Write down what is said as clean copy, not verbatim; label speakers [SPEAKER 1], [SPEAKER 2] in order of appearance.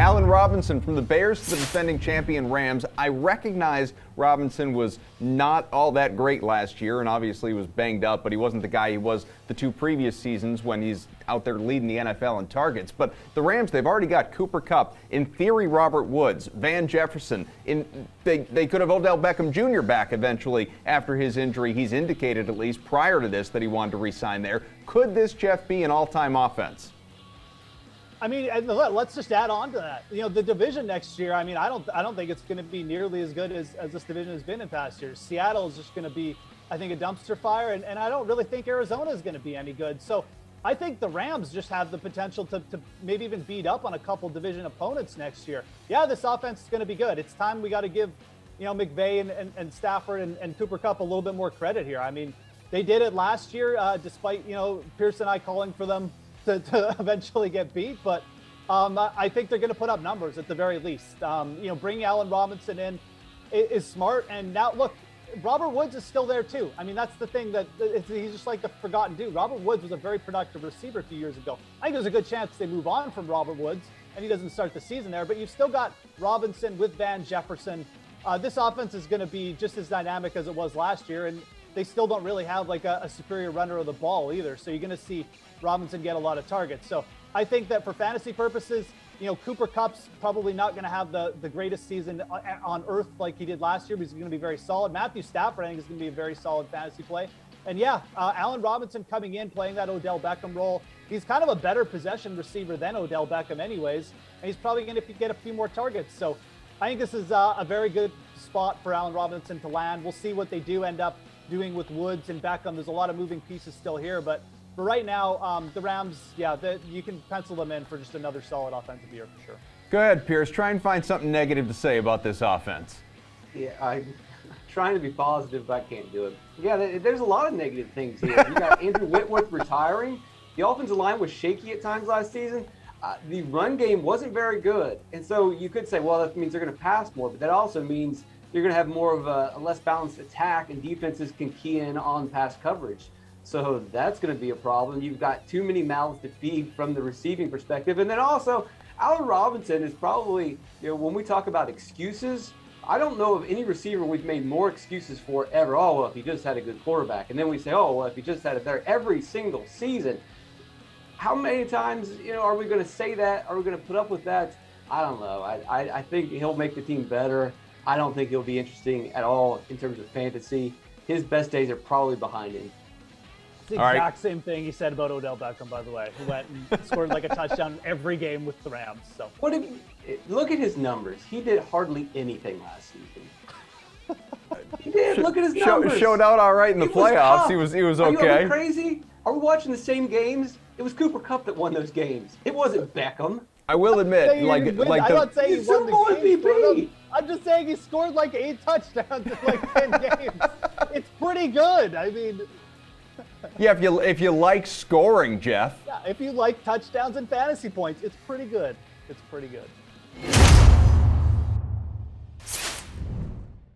[SPEAKER 1] Allen Robinson, from the Bears to the defending champion Rams. I recognize Robinson was not all that great last year, and obviously was banged up, but he wasn't the guy he was the 2 previous seasons when he's out there leading the NFL in targets. But the Rams, they've already got Cooper Kupp, in theory Robert Woods, Van Jefferson. They could have Odell Beckham Jr. back eventually after his injury. He's indicated, at least prior to this, that he wanted to re-sign there. Could this, Geoff, be an all-time offense?
[SPEAKER 2] I mean, let's just add on to that. The division next year, I mean, I don't think it's going to be nearly as good as this division has been in past years. Seattle is just going to be, I think, a dumpster fire, and I don't really think Arizona is going to be any good. So I think the Rams just have the potential to maybe even beat up on a couple division opponents next year. Yeah, this offense is going to be good. It's time we got to give, McVay and Stafford and Cooper Kupp a little bit more credit here. I mean, they did it last year, despite, Pearce and I calling for them to eventually get beat, but I think they're going to put up numbers at the very least. Bringing Allen Robinson in is smart, and now look, Robert Woods is still there too. I mean, that's the thing, that he's just like the forgotten dude. Robert Woods was a very productive receiver a few years ago. I think there's a good chance they move on from Robert Woods and he doesn't start the season there, but you've still got Robinson with Van Jefferson. This offense is going to be just as dynamic as it was last year, and they still don't really have like a superior runner of the ball either. So you're going to see Robinson get a lot of targets. So I think that for fantasy purposes, Cooper Kupp's probably not going to have the greatest season on earth like he did last year, but he's going to be very solid. Matthew Stafford, I think, is going to be a very solid fantasy play. And yeah, Allen Robinson coming in, playing that Odell Beckham role. He's kind of a better possession receiver than Odell Beckham anyways, and he's probably going to get a few more targets. So I think this is a very good spot for Allen Robinson to land. We'll see what they do end up doing with Woods and Beckham. There's a lot of moving pieces still here, but for right now, the Rams, you can pencil them in for just another solid offensive year for sure.
[SPEAKER 1] Go ahead, Pearce. Try and find something negative to say about this offense.
[SPEAKER 3] Yeah, I'm trying to be positive, but I can't do it. Yeah, there's a lot of negative things here. You got Andrew Whitworth retiring. The offensive line was shaky at times last season. The run game wasn't very good. And so you could say, well, that means they're going to pass more, but that also means you're going to have more of a less balanced attack, and defenses can key in on pass coverage. So that's going to be a problem. You've got too many mouths to feed from the receiving perspective. And then also, Allen Robinson is probably, when we talk about excuses, I don't know of any receiver we've made more excuses for ever. Oh, well, if he just had a good quarterback. And then we say, oh, well, if he just had it there every single season. How many times, are we going to say that? Are we going to put up with that? I don't know. I think he'll make the team better. I don't think he'll be interesting at all in terms of fantasy. His best days are probably behind him.
[SPEAKER 2] It's the exact same thing he said about Odell Beckham, by the way, who went and scored like a touchdown every game with the Rams. So
[SPEAKER 3] look at his numbers. He did hardly anything last season. He did. Look at his numbers.
[SPEAKER 1] Showed out all right in the playoffs. He was okay.
[SPEAKER 3] Are you crazy? Are we watching the same games? It was Cooper Kupp that won those games. It wasn't Beckham.
[SPEAKER 1] I will admit,
[SPEAKER 2] I'm not saying he won the game. I'm just saying he scored like 8 touchdowns in like 10 games. It's pretty good. I mean.
[SPEAKER 1] Yeah, if you like scoring, Geoff.
[SPEAKER 2] Yeah, if you like touchdowns and fantasy points, it's pretty good. It's pretty good.